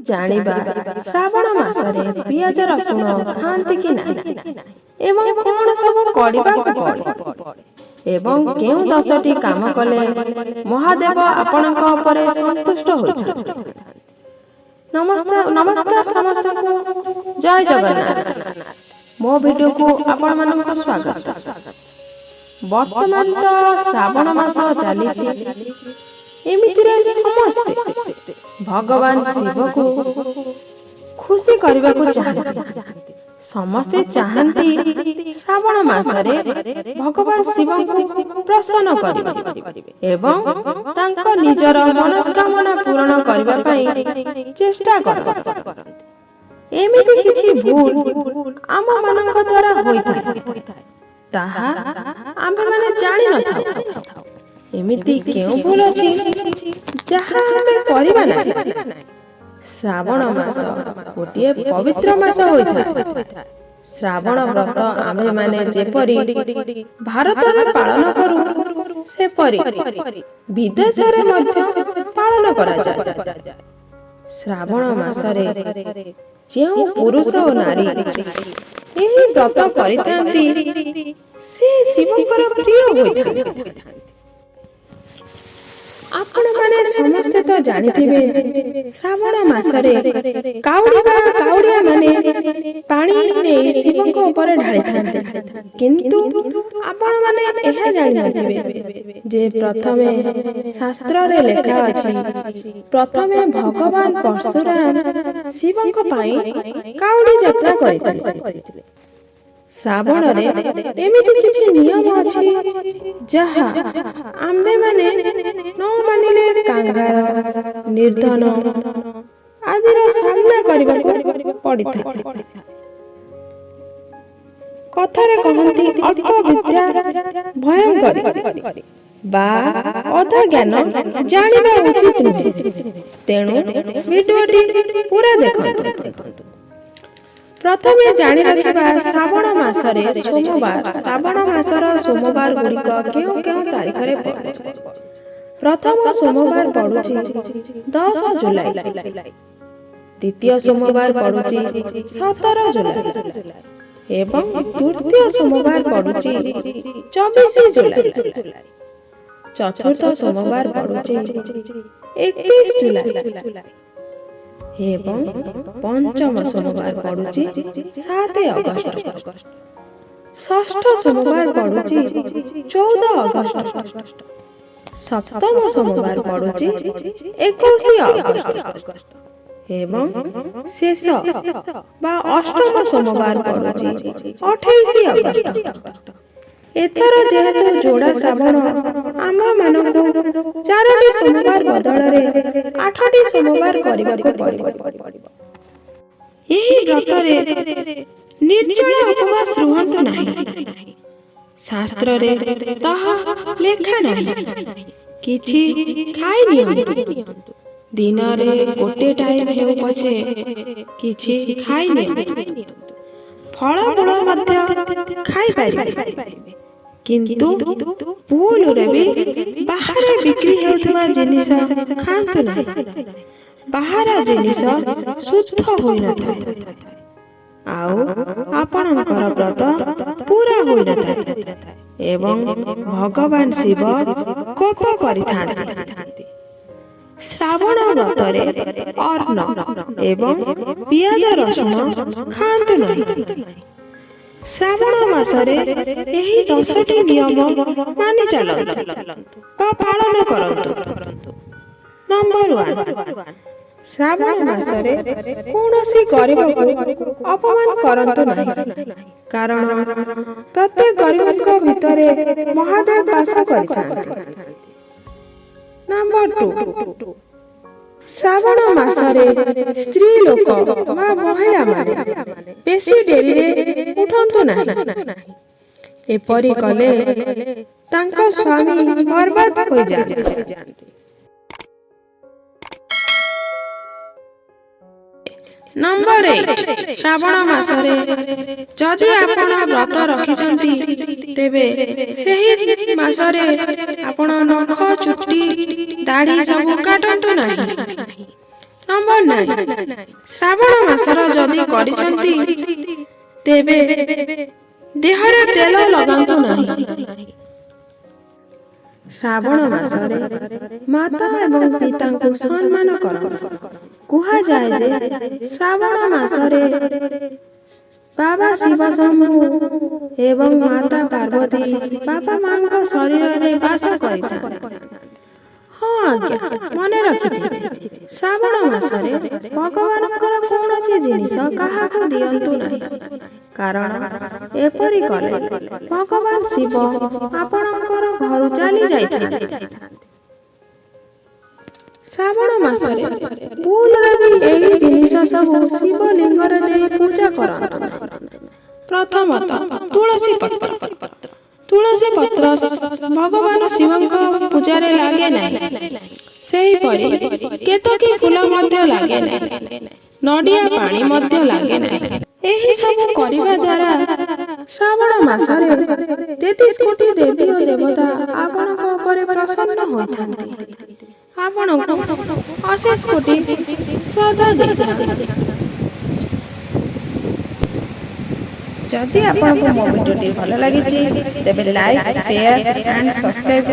ଜାଣିବା ଶ୍ରାବଣ ମାସରେ ପିଆଜ ରସୁଣ ଖାଆନ୍ତି କି ନାହିଁ ଏବଂ କଣ ସବୁ କରିବାକୁ ପଡେ ଏବଂ କେଉଁ 10ଟି କାମ କଲେ ମହାଦେବ ଆପଣଙ୍କ ଉପରେ ସନ୍ତୁଷ୍ଟ ହୋଇଥାନ୍ତି। ନମସ୍କାର ସମସ୍ତଙ୍କୁ, ଜୟ ଜଗନ୍ନାଥ। ମୋ ଭିଡିଓକୁ ଆପଣମାନଙ୍କୁ ସ୍ୱାଗତ। ବର୍ତ୍ତମାନ ତ ଶ୍ରାବଣ ମାସ ଚାଲିଛି। ଏମିତିରେ ସମସ୍ତେ ଭଗବାନ ଶିବକୁ ଖୁସି କରିବାକୁ ଚାହାନ୍ତି। ସମସ୍ତେ ଚାହାନ୍ତି ଶ୍ରାବଣ ମାସରେ ଭଗବାନ ଶିବଙ୍କୁ ପ୍ରସନ୍ନ କରିବେ ଏବଂ ତାଙ୍କ ନିଜର ମନସ୍କାମନା ପୂରଣ କରିବା ପାଇଁ ଚେଷ୍ଟା କରନ୍ତି। ଏମିତି କିଛି ଭୁଲ ଆମ ମାନଙ୍କ ଦ୍ୱାରା ହୋଇଥାଏ, ତାହା ଆମେମାନେ ଜାଣିନଥାଉ। ଏମିତି କେଉଁ ଭୁଲ ଅଛି ଯାହା ଆମେ କରିବା ନାହିଁ? ଶ୍ରାବଣ ମାସ ଗୋଟିଏ ପବିତ୍ର ମାସ ହୋଇଥାଏ। ଶ୍ରାବଣ ବ୍ରତ ଆମ୍ଭେମାନେ ଯେପରି ଭାରତରେ ପାଳନ କରୁ, ସେପରି ବିଦେଶରେ ମଧ୍ୟ ପାଳନ କରାଯାଏ। ଶ୍ରାବଣ ମାସରେ ଯେଉଁ ପୁରୁଷ ଓ ନାରୀ ଏହି ବ୍ରତ କରିଥାନ୍ତି, ସେ ଶିବଙ୍କର ପ୍ରିୟ ହୋଇଥାନ୍ତି। ଆପଣମାନେ ସମସ୍ତେ ତ ଜାଣିଥିବେ, ଶ୍ରାବଣ ମାସରେ କାଉଡ଼ିଆ ମାନେ ପାଣି ନେଇ ଶିବଙ୍କ ଉପରେ ଢାଳିଥାନ୍ତି। କିନ୍ତୁ ଆପଣମାନେ ଏହା ଜାଣିନଥିବେ ଯେ ପ୍ରଥମେ ଶାସ୍ତ୍ରରେ ଲେଖା ଅଛି, ପ୍ରଥମେ ଭଗବାନ ପରଶୁରାମ ଶିବଙ୍କ ପାଇଁ କାଉଡ଼ି ଯାତ୍ରା କରିଥିଲେ। ଶ୍ରାବଣରେ ଏମିତି କିଛି ନିୟମ ଅଛି ଯାହା ଆମ୍ଭେମାନେ ନ ମାନିଲେ କାଙ୍ଗାଳ, ନିର୍ଧନ ଆଦିର ସାମ୍ନା କରିବାକୁ ପଡ଼ିଥାଏ। କଥାରେ କହନ୍ତି, ଅଳ୍ପ ବିଦ୍ୟା ଭୟଙ୍କରୀ ବା ଅଧା ଜ୍ଞାନ ଜାଣିବା ଉଚିତ ନୁହେଁ। ତେଣୁ ଭିଡିଓଟି ପୁରା ଦେଖନ୍ତୁ। ପ୍ରଥମେ ଜାଣି ରଖିବା ଶ୍ରାବଣ ମାସରେ ସୋମବାର। ଶ୍ରାବଣ ମାସର ସୋମବାର ଗୁଡ଼ିକ କେଉଁ କେଉଁ ତାରିଖରେ ପଡ଼େ? ପ୍ରଥମ ସୋମବାର ପଡୁଛି 10 ଜୁଲାଇ, ଦ୍ୱିତୀୟ ସୋମବାର ପଡୁଛି 17 ଜୁଲାଇ ଏବଂ ତୃତୀୟ ସୋମବାର ପଡୁଛି 24 ଜୁଲାଇ। ଚତୁର୍ଥ ସୋମବାର ପଡୁଛି 31 ଜୁଲାଇ ଏବଂ ପଞ୍ଚମ ସୋମବାର ପଡୁଛି 7 ଅଗଷ୍ଟ। ଷଷ୍ଠ ସୋମବାର ପଡୁଛି 14 ଅଗଷ୍ଟ। ସପ୍ତମ ସୋମବାର ପଡୁଛି 21 ଅଗଷ୍ଟ ଏବଂ ଶେଷ ବା ଅଷ୍ଟମ ସୋମବାର ପଡୁଛି 28 ଅଗଷ୍ଟ। ଏଥର ଯେହେତୁ ଯୋଡ଼ା ଶ୍ରାବଣ, ଆମମାନଙ୍କୁ 4ଟି ସୋମବାର ବଦଳରେ 8ଟି ସୋମବାର କରିବାକୁ ପଡ଼ିବ। ଏହି ବ୍ରତରେ ନିର୍ଜଳ ଉପବାସ ରୁହନ୍ତୁ ନାହିଁ। ଶାସ୍ତ୍ରରେ ତାହା ଲେଖା ନାହିଁ। କିଛି ଖାଇ ନିଅନ୍ତୁ। ଦିନରେ ଗୋଟେ ଟାଇମ୍ ହେଉ ପଛେ କିଛି ଖାଇ ନିଅନ୍ତୁ। ଫଳମୂଳ ମଧ୍ୟ ଖାଇପାରିବେ, କିନ୍ତୁ ଭୁଲରେ ବି ବାହାରେ ବିକ୍ରି ହେଉଥିବା ଜିନିଷ ଖାଆନ୍ତୁ ନାହିଁ। ବାହାର ଜିନିଷ ଶୁଦ୍ଧ ହୋଇନଥାଏ ଆଉ ଆପଣଙ୍କର ବ୍ରତ ପୁରା ହୋଇନଥାଏ ଏବଂ ଭଗବାନ ଶିବ କୋପ କରିଥାନ୍ତି। ଶ୍ରାବଣ ବ୍ରତରେ ଅନ୍ନ ଏବଂ ପିଆଜ ରସୁଣ ଖାଆନ୍ତୁ ନାହିଁ। ଶ୍ରାବଣ ମାସରେ ଏହି 10ଟି ନିୟମ ମାନି ଚାଲନ୍ତୁ ବା ପାଳନ କରନ୍ତୁ। ନମ୍ବର 1, ଶ୍ରାବଣ ମାସରେ କୌଣସି ଗରିବକୁ ଅପମାନ କରନ୍ତୁ ନାହିଁ, କାରଣ ପ୍ରତ୍ୟେକ ଗରିବଙ୍କ ଭିତରେ ମହାଦେବ ବାସ କରିଥାନ୍ତି। ନମ୍ବର 2, ଶ୍ରାବଣ ମାସରେ ସ୍ତ୍ରୀ ଲୋକ ବା ମହିଳାମାନେ ବେଶୀ ଡେରିରେ ଉଠନ୍ତୁ ନାହିଁ। ଏପରି କଲେ ତାଙ୍କ ସ୍ୱାମୀ ବର୍ବାଦ ହୋଇଯାଆନ୍ତି। ନମ୍ବର 8, ଶ୍ରାବଣ ମାସରେ ଯଦି ଆପଣ ବ୍ରତ ରଖିଛନ୍ତି, ତେବେ ସେହି ମାସରେ ଆପଣ ନଖ, ଚୁଟି, ଦାଢ଼ି ସବୁ କାଟନ୍ତୁ ନାହିଁ। ନମ୍ବର 9 ଶ୍ରାବଣ ମାସର ଯଦି କରିଛନ୍ତି ତେବେ ଦେହରେ ତେଲ ଲଗାନ୍ତୁ ନାହିଁ। ଶ୍ରାବଣ ମାସରେ ମାତା ଏବଂ ପିତାଙ୍କୁ ସମ୍ମାନ କରନ୍ତୁ। କୁହାଯାଏ ଯେ ଶ୍ରାବଣ ମାସରେ ବାବା ଶିବ ଶମ୍ଭୁ ଏବଂ ମାତା ପାର୍ବତୀ ବାପା ମାଙ୍କ ଶରୀରରେ ବାସ କରିଥାନ୍ତି। ହଁ ଆଜ୍ଞା, ମନେ ରଖିଥିବେ ଶ୍ରାବଣ ମାସରେ ଭଗବାନଙ୍କର କୌଣସି ଜିନିଷ କାହାକୁ ଦିଅନ୍ତୁ ନାହିଁ, କାରଣ ଏପରି କଲେ ଭଗବାନ ଶିବ ଆପଣଙ୍କର ଘରୁ ଚାଲି ଯାଇଥାନ୍ତି। ଶ୍ରାବଣ ମାସରେ ଭୁଲରେ ବି ଏହି ଜିନିଷ ସବୁ ଶିବଲିଙ୍ଗରେ ଦେଇ ପୂଜା କରନ୍ତୁ। ପ୍ରଥମତଃ ତୁଳସୀ ପତ୍ର ଭଗବାନ ଶିବଙ୍କ ପୂଜାରେ ଲାଗେ ନାହିଁ। ସେହିପରି କେତକୀ ଫୁଲ ମଧ୍ୟ ଲାଗେ ନାହିଁ। ନଡ଼ିଆ ପାଣି ମଧ୍ୟ ଲାଗେ ନାହିଁ। ଏହି ସବୁ କରିବା ଦ୍ୱାରା ଶ୍ରାବଣ ମାସରେ 33 କୋଟି ଦେବୀ ଓ ଦେବତା ଆପଣଙ୍କ ଉପରେ ପ୍ରସନ୍ନ ହୋଇଥାନ୍ତି। ଆପଣଙ୍କୁ ଅଶେଷ କୋଟି ଶ୍ରଦ୍ଧା ଦେଇଥାନ୍ତି। ଯଦି ଆପଣଙ୍କୁ ମୋ ଭିଡ଼ିଓଟି ଭଲ ଲାଗିଛି ତେବେ ଲାଇକ୍, ସେୟାର ଆଣ୍ଡ ସବସ୍କ୍ରାଇବ୍